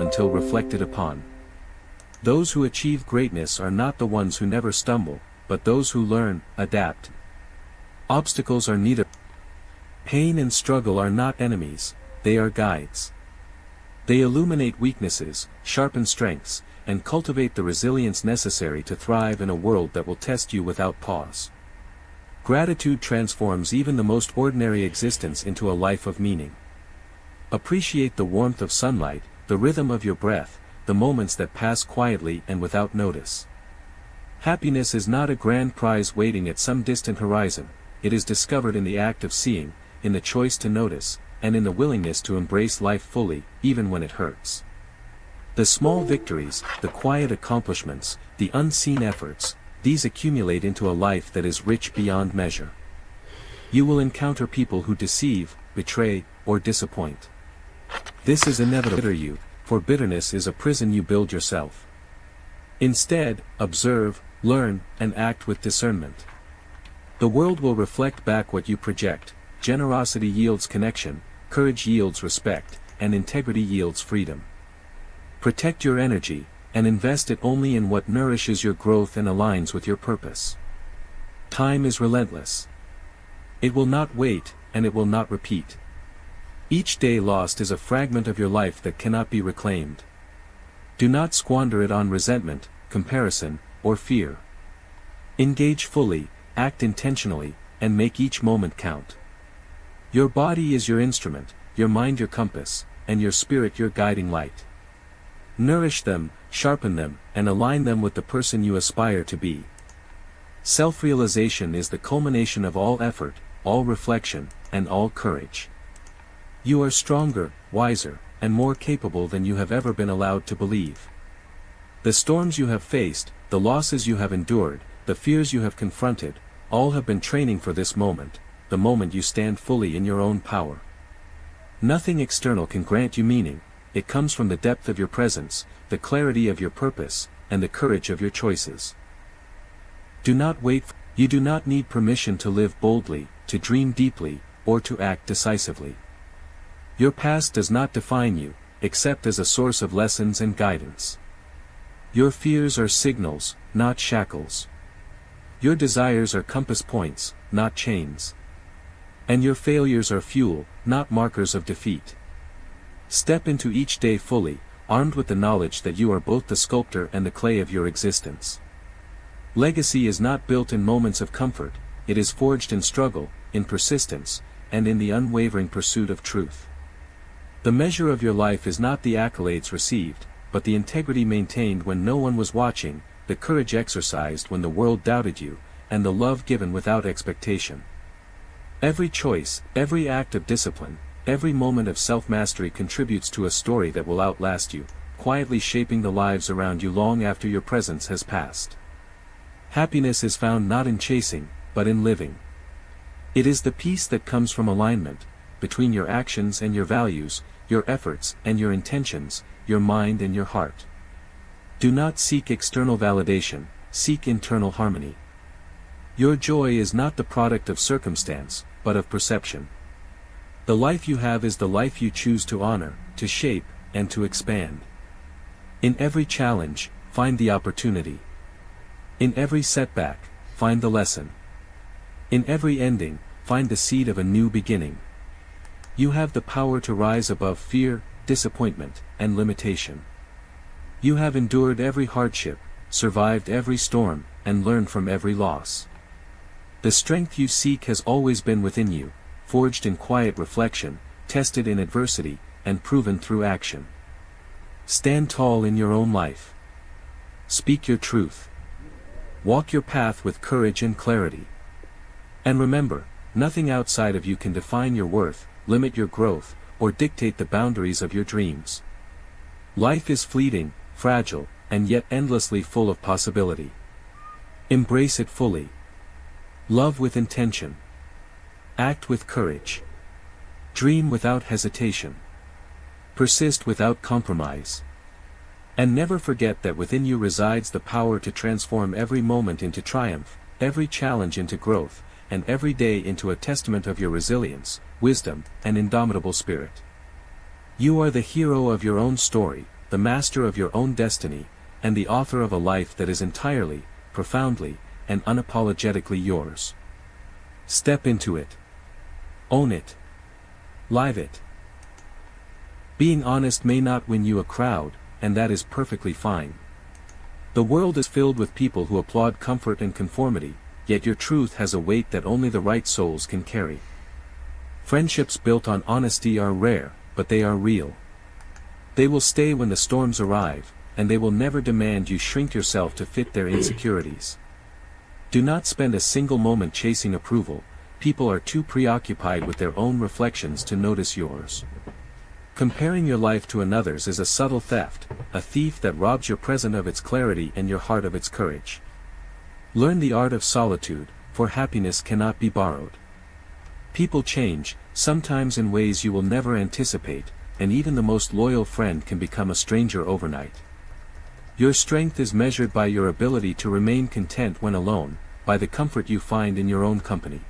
until reflected upon. Those who achieve greatness are not the ones who never stumble, but those who learn, adapt. Obstacles are neither. Pain and struggle are not enemies, they are guides. They illuminate weaknesses, sharpen strengths, and cultivate the resilience necessary to thrive in a world that will test you without pause. Gratitude transforms even the most ordinary existence into a life of meaning. Appreciate the warmth of sunlight, the rhythm of your breath, the moments that pass quietly and without notice. Happiness is not a grand prize waiting at some distant horizon, it is discovered in the act of seeing, in the choice to notice, and in the willingness to embrace life fully, even when it hurts. The small victories, the quiet accomplishments, the unseen efforts, these accumulate into a life that is rich beyond measure. You will encounter people who deceive, betray, or disappoint. This is inevitable, for bitterness is a prison you build yourself. Instead, observe, learn, and act with discernment. The world will reflect back what you project. Generosity yields connection, courage yields respect, and integrity yields freedom. Protect your energy, and invest it only in what nourishes your growth and aligns with your purpose. Time is relentless. It will not wait, and it will not repeat. Each day lost is a fragment of your life that cannot be reclaimed. Do not squander it on resentment, comparison, or fear. Engage fully, act intentionally, and make each moment count. Your body is your instrument, your mind your compass, and your spirit your guiding light. Nourish them, sharpen them, and align them with the person you aspire to be. Self-realization is the culmination of all effort, all reflection, and all courage. You are stronger, wiser, and more capable than you have ever been allowed to believe. The storms you have faced, the losses you have endured, the fears you have confronted, all have been training for this moment, the moment you stand fully in your own power. Nothing external can grant you meaning, it comes from the depth of your presence, the clarity of your purpose, and the courage of your choices. Do not wait, you do not need permission to live boldly, to dream deeply, or to act decisively. Your past does not define you, except as a source of lessons and guidance. Your fears are signals, not shackles. Your desires are compass points, not chains. And your failures are fuel, not markers of defeat. Step into each day fully, armed with the knowledge that you are both the sculptor and the clay of your existence. Legacy is not built in moments of comfort, it is forged in struggle, in persistence, and in the unwavering pursuit of truth. The measure of your life is not the accolades received, but the integrity maintained when no one was watching, the courage exercised when the world doubted you, and the love given without expectation. Every choice, every act of discipline, every moment of self-mastery contributes to a story that will outlast you, quietly shaping the lives around you long after your presence has passed. Happiness is found not in chasing, but in living. It is the peace that comes from alignment, between your actions and your values, your efforts and your intentions, your mind and your heart. Do not seek external validation, seek internal harmony. Your joy is not the product of circumstance, but of perception. The life you have is the life you choose to honor, to shape, and to expand. In every challenge, find the opportunity. In every setback, find the lesson. In every ending, find the seed of a new beginning. You have the power to rise above fear, disappointment, and limitation. You have endured every hardship, survived every storm, and learned from every loss. The strength you seek has always been within you, forged in quiet reflection, tested in adversity, and proven through action. Stand tall in your own life. Speak your truth. Walk your path with courage and clarity. And remember, nothing outside of you can define your worth, limit your growth, or dictate the boundaries of your dreams. Life is fleeting, fragile, and yet endlessly full of possibility. Embrace it fully. Love with intention. Act with courage. Dream without hesitation. Persist without compromise. And never forget that within you resides the power to transform every moment into triumph, every challenge into growth, and every day into a testament of your resilience, wisdom, and indomitable spirit. You are the hero of your own story, the master of your own destiny, and the author of a life that is entirely, profoundly, and unapologetically yours. Step into it. Own it. Live it. Being honest may not win you a crowd, and that is perfectly fine. The world is filled with people who applaud comfort and conformity, yet your truth has a weight that only the right souls can carry. Friendships built on honesty are rare, but they are real. They will stay when the storms arrive, and they will never demand you shrink yourself to fit their insecurities. Do not spend a single moment chasing approval. People are too preoccupied with their own reflections to notice yours. Comparing your life to another's is a subtle theft, a thief that robs your present of its clarity and your heart of its courage. Learn the art of solitude, for happiness cannot be borrowed. People change, sometimes in ways you will never anticipate, and even the most loyal friend can become a stranger overnight. Your strength is measured by your ability to remain content when alone, by the comfort you find in your own company.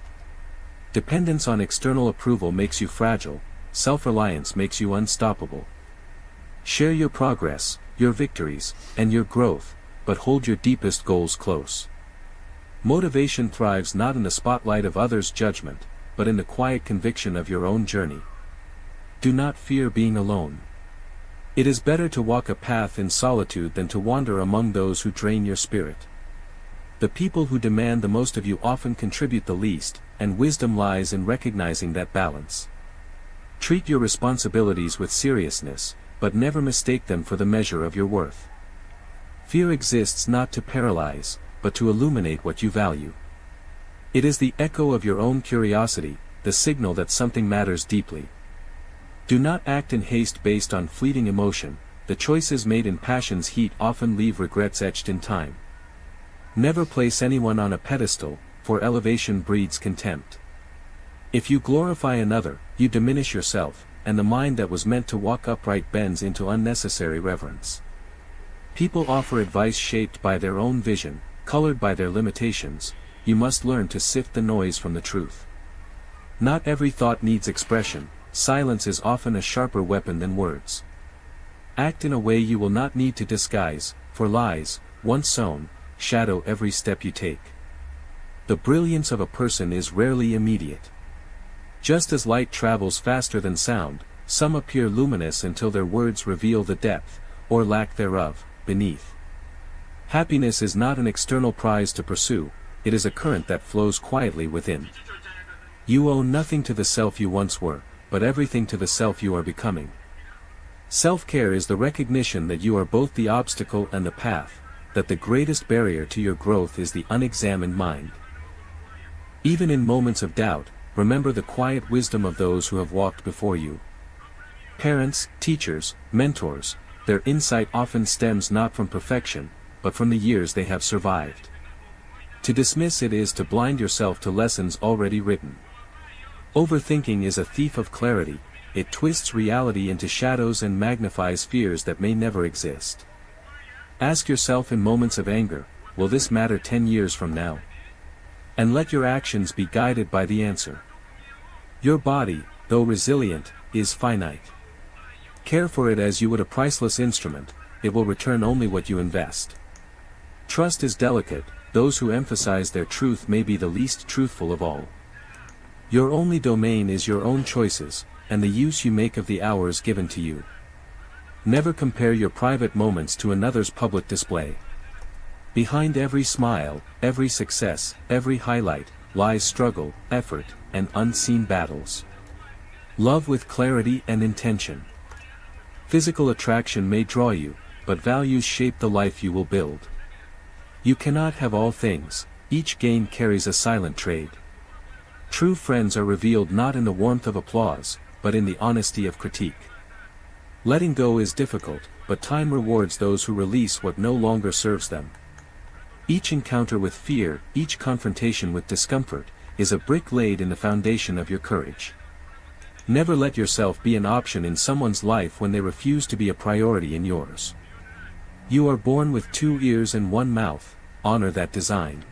Dependence on external approval makes you fragile, self-reliance makes you unstoppable. Share your progress, your victories, and your growth, but hold your deepest goals close. Motivation thrives not in the spotlight of others' judgment, but in the quiet conviction of your own journey. Do not fear being alone. It is better to walk a path in solitude than to wander among those who drain your spirit. The people who demand the most of you often contribute the least, and wisdom lies in recognizing that balance. Treat your responsibilities with seriousness, but never mistake them for the measure of your worth. Fear exists not to paralyze, but to illuminate what you value. It is the echo of your own curiosity, the signal that something matters deeply. Do not act in haste based on fleeting emotion. The choices made in passion's heat often leave regrets etched in time. Never place anyone on a pedestal, for elevation breeds contempt. If you glorify another, you diminish yourself, and the mind that was meant to walk upright bends into unnecessary reverence. People offer advice shaped by their own vision, colored by their limitations. You must learn to sift the noise from the truth. Not every thought needs expression. Silence is often a sharper weapon than words. Act in a way you will not need to disguise, for lies, once sown, shadow every step you take. The brilliance of a person is rarely immediate. Just as light travels faster than sound, some appear luminous until their words reveal the depth, or lack thereof, beneath. Happiness is not an external prize to pursue, it is a current that flows quietly within. You owe nothing to the self you once were, but everything to the self you are becoming. Self-care is the recognition that you are both the obstacle and the path, that the greatest barrier to your growth is the unexamined mind. Even in moments of doubt, remember the quiet wisdom of those who have walked before you. Parents, teachers, mentors, their insight often stems not from perfection, but from the years they have survived. To dismiss it is to blind yourself to lessons already written. Overthinking is a thief of clarity. It twists reality into shadows and magnifies fears that may never exist. Ask yourself in moments of anger, will this matter 10 years from now? And let your actions be guided by the answer. Your body, though resilient, is finite. Care for it as you would a priceless instrument. It will return only what you invest. Trust is delicate. Those who emphasize their truth may be the least truthful of all. Your only domain is your own choices, and the use you make of the hours given to you. Never compare your private moments to another's public display. Behind every smile, every success, every highlight, lies struggle, effort, and unseen battles. Love with clarity and intention. Physical attraction may draw you, but values shape the life you will build. You cannot have all things. Each gain carries a silent trade. True friends are revealed not in the warmth of applause, but in the honesty of critique. Letting go is difficult, but time rewards those who release what no longer serves them. Each encounter with fear, each confrontation with discomfort, is a brick laid in the foundation of your courage. Never let yourself be an option in someone's life when they refuse to be a priority in yours. You are born with 2 ears and 1 mouth, honor that design.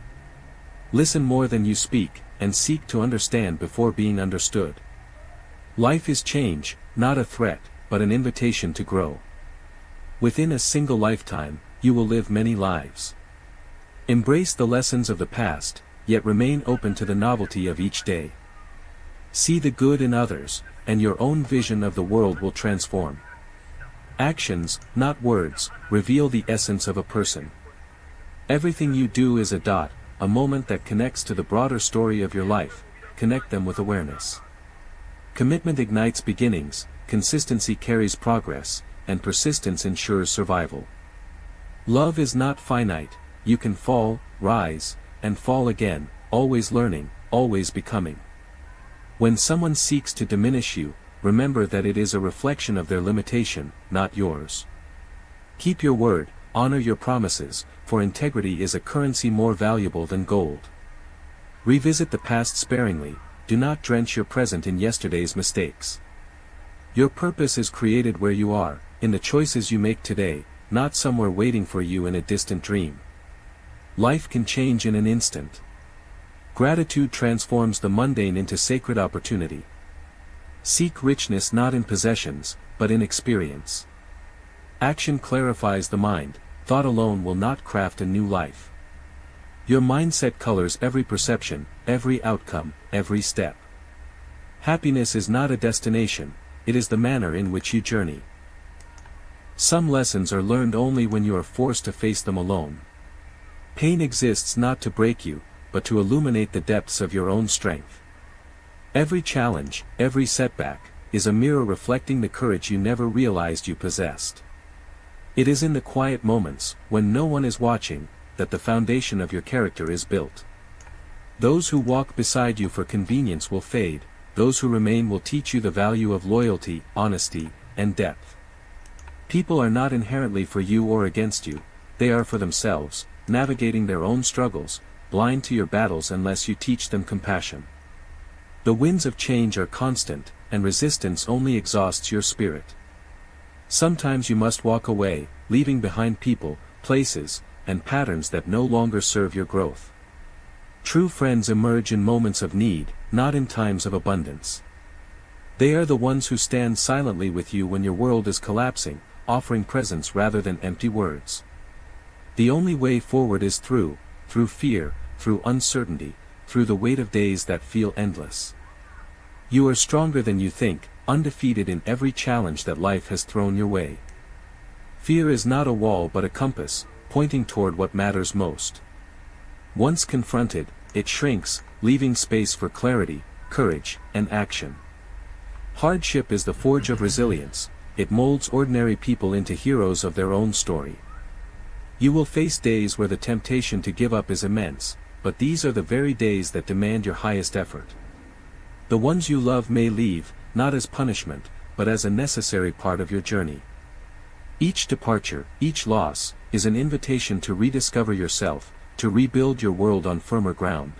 Listen more than you speak, and seek to understand before being understood. Life is change, not a threat, but an invitation to grow. Within a single lifetime, you will live many lives. Embrace the lessons of the past, yet remain open to the novelty of each day. See the good in others, and your own vision of the world will transform. Actions, not words, reveal the essence of a person. Everything you do is a dot, a moment that connects to the broader story of your life. Connect them with awareness. Commitment ignites beginnings, consistency carries progress, and persistence ensures survival. Love is not finite, you can fall, rise, and fall again, always learning, always becoming. When someone seeks to diminish you, remember that it is a reflection of their limitation, not yours. Keep your word, honor your promises, for integrity is a currency more valuable than gold. Revisit the past sparingly, do not drench your present in yesterday's mistakes. Your purpose is created where you are, in the choices you make today, not somewhere waiting for you in a distant dream. Life can change in an instant. Gratitude transforms the mundane into sacred opportunity. Seek richness not in possessions, but in experience. Action clarifies the mind, thought alone will not craft a new life. Your mindset colors every perception, every outcome, every step. Happiness is not a destination, it is the manner in which you journey. Some lessons are learned only when you are forced to face them alone. Pain exists not to break you, but to illuminate the depths of your own strength. Every challenge, every setback, is a mirror reflecting the courage you never realized you possessed. It is in the quiet moments, when no one is watching, that the foundation of your character is built. Those who walk beside you for convenience will fade, those who remain will teach you the value of loyalty, honesty, and depth. People are not inherently for you or against you, they are for themselves, navigating their own struggles, blind to your battles unless you teach them compassion. The winds of change are constant, and resistance only exhausts your spirit. Sometimes you must walk away, leaving behind people, places, and patterns that no longer serve your growth. True friends emerge in moments of need, not in times of abundance. They are the ones who stand silently with you when your world is collapsing, offering presence rather than empty words. The only way forward is through fear, through uncertainty, through the weight of days that feel endless. You are stronger than you think, undefeated in every challenge that life has thrown your way. Fear is not a wall but a compass, pointing toward what matters most. Once confronted, it shrinks, leaving space for clarity, courage, and action. Hardship is the forge of resilience, it molds ordinary people into heroes of their own story. You will face days where the temptation to give up is immense, but these are the very days that demand your highest effort. The ones you love may leave, not as punishment, but as a necessary part of your journey. Each departure, each loss, is an invitation to rediscover yourself, to rebuild your world on firmer ground.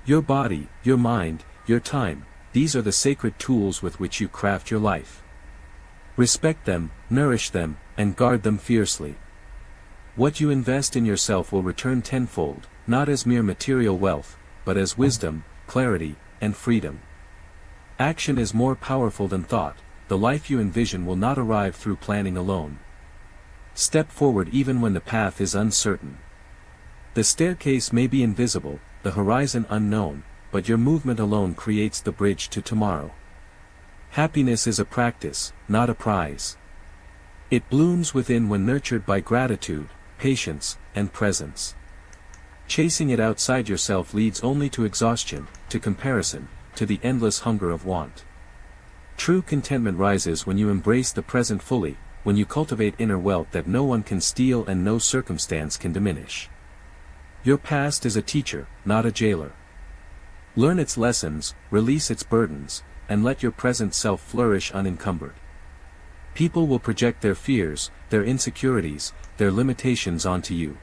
Your body, your mind, your time, these are the sacred tools with which you craft your life. Respect them, nourish them, and guard them fiercely. What you invest in yourself will return tenfold, not as mere material wealth, but as wisdom, clarity, and freedom. Action is more powerful than thought, the life you envision will not arrive through planning alone. Step forward even when the path is uncertain. The staircase may be invisible, the horizon unknown, but your movement alone creates the bridge to tomorrow. Happiness is a practice, not a prize. It blooms within when nurtured by gratitude, patience, and presence. Chasing it outside yourself leads only to exhaustion, to comparison, to the endless hunger of want. True contentment rises when you embrace the present fully, when you cultivate inner wealth that no one can steal and no circumstance can diminish. Your past is a teacher, not a jailer. Learn its lessons, release its burdens, and let your present self flourish unencumbered. People will project their fears, their insecurities, their limitations onto you.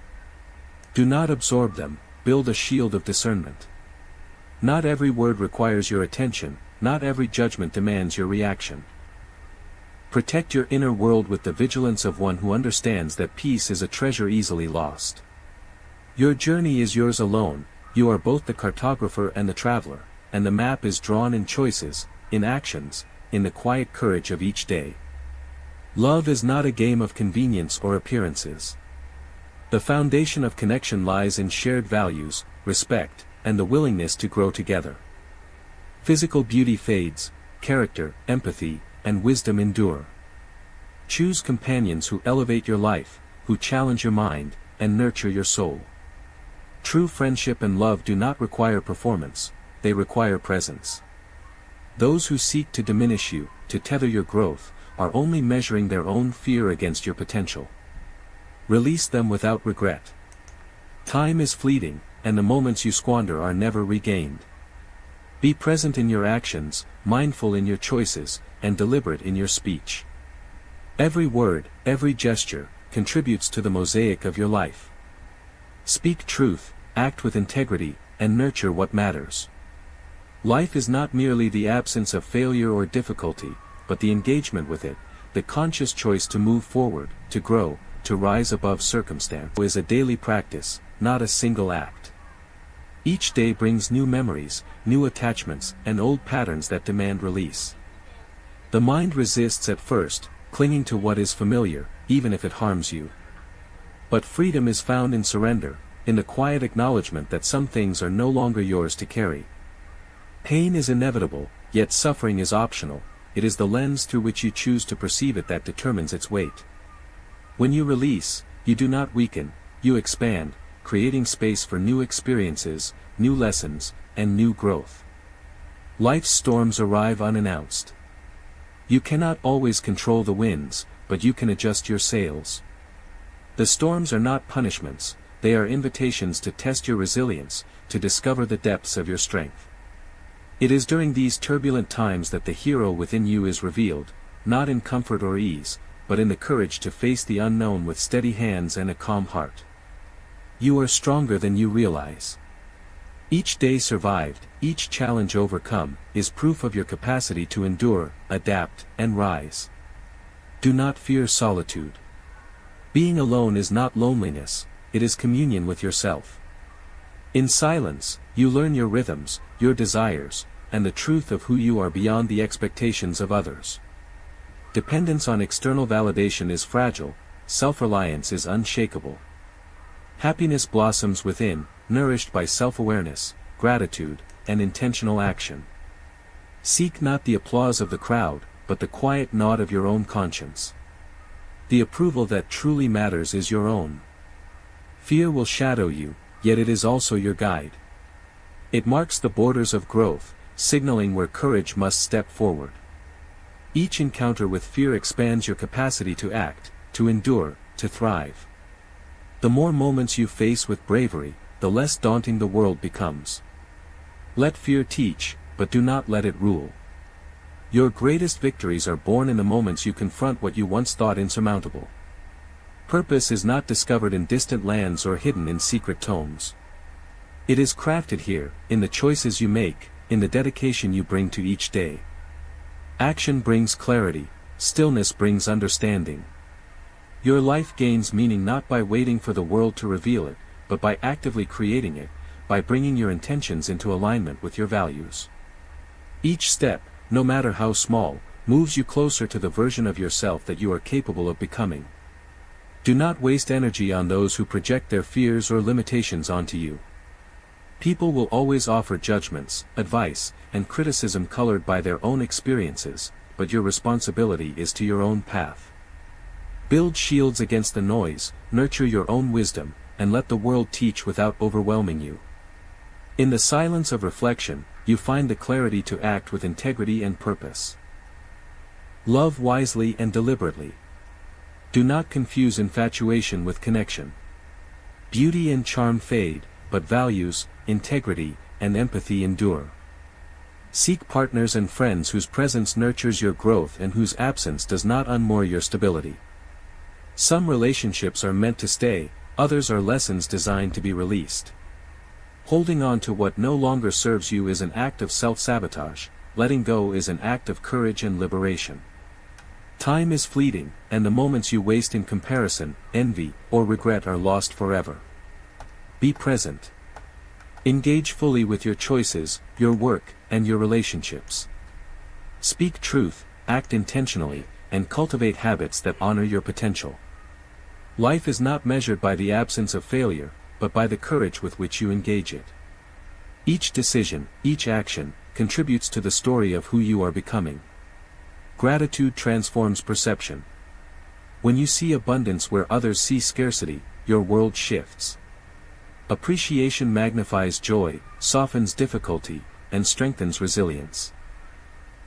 Do not absorb them, build a shield of discernment. Not every word requires your attention, not every judgment demands your reaction. Protect your inner world with the vigilance of one who understands that peace is a treasure easily lost. Your journey is yours alone, you are both the cartographer and the traveler, and the map is drawn in choices, in actions, in the quiet courage of each day. Love is not a game of convenience or appearances. The foundation of connection lies in shared values, respect, and the willingness to grow together. Physical beauty fades, character, empathy, and wisdom endure. Choose companions who elevate your life, who challenge your mind, and nurture your soul. True friendship and love do not require performance, they require presence. Those who seek to diminish you, to tether your growth, are only measuring their own fear against your potential. Release them without regret. Time is fleeting, and the moments you squander are never regained. Be present in your actions, mindful in your choices, and deliberate in your speech. Every word, every gesture, contributes to the mosaic of your life. Speak truth, act with integrity, and nurture what matters. Life is not merely the absence of failure or difficulty, but the engagement with it, the conscious choice to move forward, to grow, to rise above circumstance. Is a daily practice, not a single act. Each day brings new memories, new attachments, and old patterns that demand release. The mind resists at first, clinging to what is familiar, even if it harms you. But freedom is found in surrender, in the quiet acknowledgement that some things are no longer yours to carry. Pain is inevitable, yet suffering is optional. It is the lens through which you choose to perceive it that determines its weight. When you release, you do not weaken, you expand, creating space for new experiences, new lessons, and new growth. Life's storms arrive unannounced. You cannot always control the winds, but you can adjust your sails. The storms are not punishments, they are invitations to test your resilience, to discover the depths of your strength. It is during these turbulent times that the hero within you is revealed, not in comfort or ease, but in the courage to face the unknown with steady hands and a calm heart. You are stronger than you realize. Each day survived, each challenge overcome, is proof of your capacity to endure, adapt, and rise. Do not fear solitude. Being alone is not loneliness, it is communion with yourself. In silence, you learn your rhythms, your desires, and the truth of who you are beyond the expectations of others. Dependence on external validation is fragile, self-reliance is unshakable. Happiness blossoms within, nourished by self-awareness, gratitude, and intentional action. Seek not the applause of the crowd, but the quiet nod of your own conscience. The approval that truly matters is your own. Fear will shadow you, yet it is also your guide. It marks the borders of growth, signaling where courage must step forward. Each encounter with fear expands your capacity to act, to endure, to thrive. The more moments you face with bravery, the less daunting the world becomes. Let fear teach, but do not let it rule. Your greatest victories are born in the moments you confront what you once thought insurmountable. Purpose is not discovered in distant lands or hidden in secret tomes. It is crafted here, in the choices you make, in the dedication you bring to each day. Action brings clarity, stillness brings understanding. Your life gains meaning not by waiting for the world to reveal it, but by actively creating it, by bringing your intentions into alignment with your values. Each step, no matter how small, moves you closer to the version of yourself that you are capable of becoming. Do not waste energy on those who project their fears or limitations onto you. People will always offer judgments, advice, and criticism colored by their own experiences, but your responsibility is to your own path. Build shields against the noise, nurture your own wisdom, and let the world teach without overwhelming you. In the silence of reflection, you find the clarity to act with integrity and purpose. Love wisely and deliberately. Do not confuse infatuation with connection. Beauty and charm fade, but values, integrity, and empathy endure. Seek partners and friends whose presence nurtures your growth and whose absence does not unmoor your stability. Some relationships are meant to stay, others are lessons designed to be released. Holding on to what no longer serves you is an act of self-sabotage, letting go is an act of courage and liberation. Time is fleeting, and the moments you waste in comparison, envy, or regret are lost forever. Be present. Engage fully with your choices, your work, and your relationships. Speak truth, act intentionally, and cultivate habits that honor your potential. Life is not measured by the absence of failure, but by the courage with which you engage it. Each decision, each action, contributes to the story of who you are becoming. Gratitude transforms perception. When you see abundance where others see scarcity, your world shifts. Appreciation magnifies joy, softens difficulty, and strengthens resilience.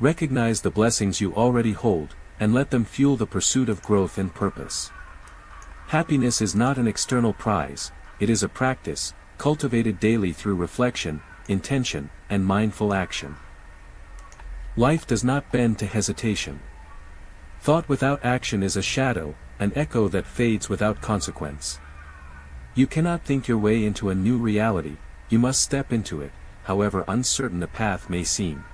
Recognize the blessings you already hold, and let them fuel the pursuit of growth and purpose. Happiness is not an external prize, it is a practice, cultivated daily through reflection, intention, and mindful action. Life does not bend to hesitation. Thought without action is a shadow, an echo that fades without consequence. You cannot think your way into a new reality, you must step into it, however uncertain the path may seem.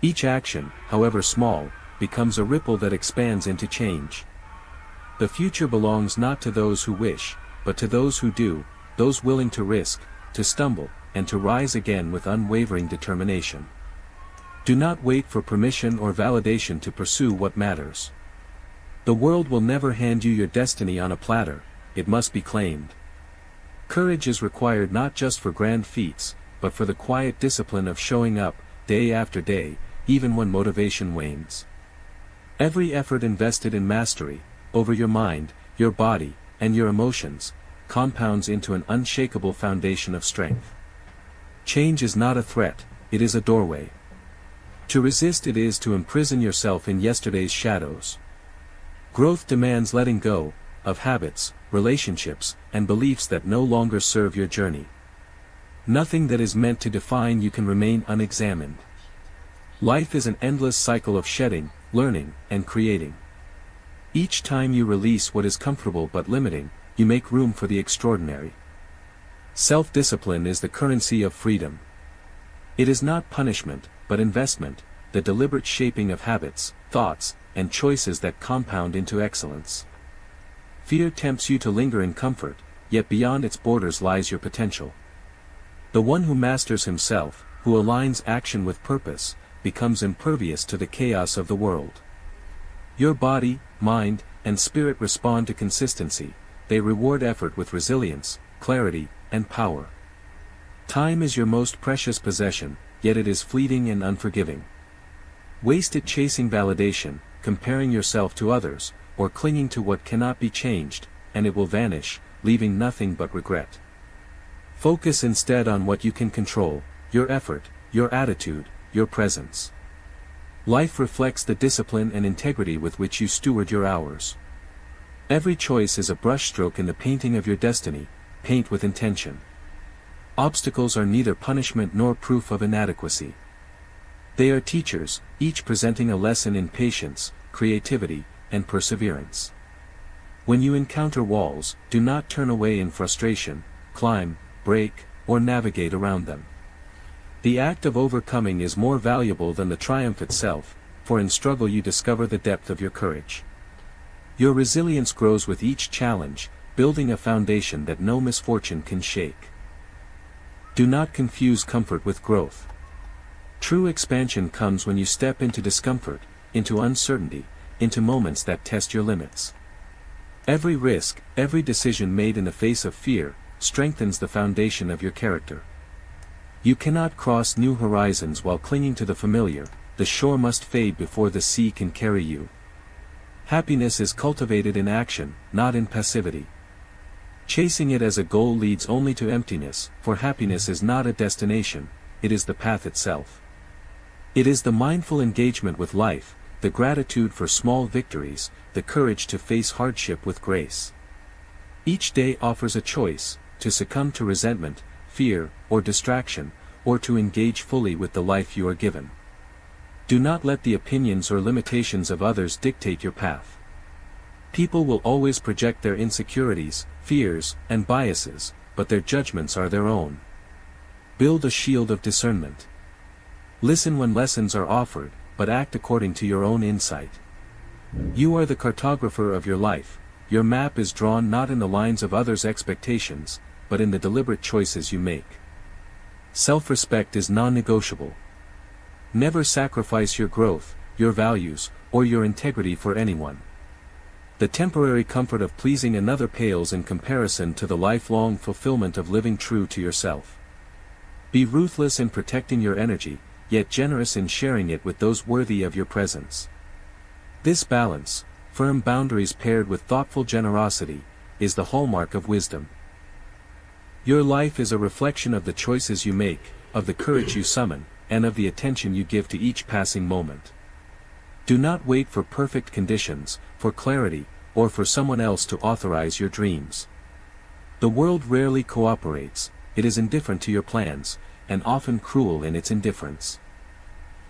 Each action, however small, becomes a ripple that expands into change. The future belongs not to those who wish, but to those who do, those willing to risk, to stumble, and to rise again with unwavering determination. Do not wait for permission or validation to pursue what matters. The world will never hand you your destiny on a platter, it must be claimed. Courage is required not just for grand feats, but for the quiet discipline of showing up, day after day, even when motivation wanes. Every effort invested in mastery, over your mind, your body, and your emotions, compounds into an unshakable foundation of strength. Change is not a threat, it is a doorway. To resist it is to imprison yourself in yesterday's shadows. Growth demands letting go of habits, relationships, and beliefs that no longer serve your journey. Nothing that is meant to define you can remain unexamined. Life is an endless cycle of shedding, learning, and creating. Each time you release what is comfortable but limiting, you make room for the extraordinary. Self-discipline is the currency of freedom. It is not punishment, but investment, the deliberate shaping of habits, thoughts, and choices that compound into excellence. Fear tempts you to linger in comfort, yet beyond its borders lies your potential. The one who masters himself, who aligns action with purpose, becomes impervious to the chaos of the world. Your body, mind, and spirit respond to consistency, they reward effort with resilience, clarity, and power. Time is your most precious possession, yet it is fleeting and unforgiving. Waste it chasing validation, comparing yourself to others, or clinging to what cannot be changed, and it will vanish, leaving nothing but regret. Focus instead on what you can control, your effort, your attitude, your presence. Life reflects the discipline and integrity with which you steward your hours. Every choice is a brushstroke in the painting of your destiny, paint with intention. Obstacles are neither punishment nor proof of inadequacy. They are teachers, each presenting a lesson in patience, creativity, and perseverance. When you encounter walls, do not turn away in frustration, climb, break, or navigate around them. The act of overcoming is more valuable than the triumph itself, for in struggle you discover the depth of your courage. Your resilience grows with each challenge, building a foundation that no misfortune can shake. Do not confuse comfort with growth. True expansion comes when you step into discomfort, into uncertainty, into moments that test your limits. Every risk, every decision made in the face of fear, strengthens the foundation of your character. You cannot cross new horizons while clinging to the familiar, the shore must fade before the sea can carry you. Happiness is cultivated in action, not in passivity. Chasing it as a goal leads only to emptiness, for happiness is not a destination, it is the path itself. It is the mindful engagement with life, the gratitude for small victories, the courage to face hardship with grace. Each day offers a choice, to succumb to resentment, fear, or distraction, or to engage fully with the life you are given. Do not let the opinions or limitations of others dictate your path. People will always project their insecurities, fears, and biases, but their judgments are their own. Build a shield of discernment. Listen when lessons are offered, but act according to your own insight. You are the cartographer of your life, your map is drawn not in the lines of others' expectations, but in the deliberate choices you make. Self-respect is non-negotiable. Never sacrifice your growth, your values, or your integrity for anyone. The temporary comfort of pleasing another pales in comparison to the lifelong fulfillment of living true to yourself. Be ruthless in protecting your energy, yet generous in sharing it with those worthy of your presence. This balance, firm boundaries paired with thoughtful generosity, is the hallmark of wisdom. Your life is a reflection of the choices you make, of the courage you summon, and of the attention you give to each passing moment. Do not wait for perfect conditions, for clarity, or for someone else to authorize your dreams. The world rarely cooperates, it is indifferent to your plans, and often cruel in its indifference.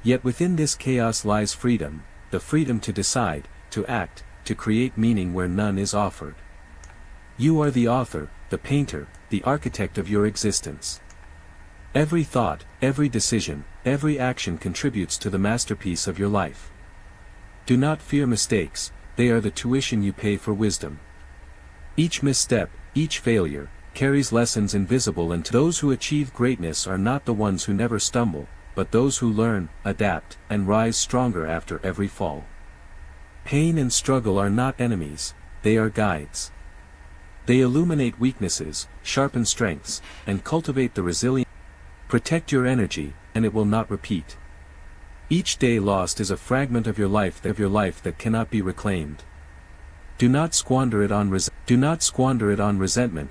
Yet within this chaos lies freedom, the freedom to decide, to act, to create meaning where none is offered. You are the author, the painter, the architect of your existence. Every thought, every decision, every action contributes to the masterpiece of your life. Do not fear mistakes, they are the tuition you pay for wisdom. Each misstep, each failure, carries lessons invisible, and those who achieve greatness are not the ones who never stumble, but those who learn, adapt, and rise stronger after every fall. Pain and struggle are not enemies, they are guides. They illuminate weaknesses, sharpen strengths, and cultivate the resilience. Protect your energy, and it will not repeat. Each day lost is a fragment of your life that cannot be reclaimed. Do not squander it on resentment,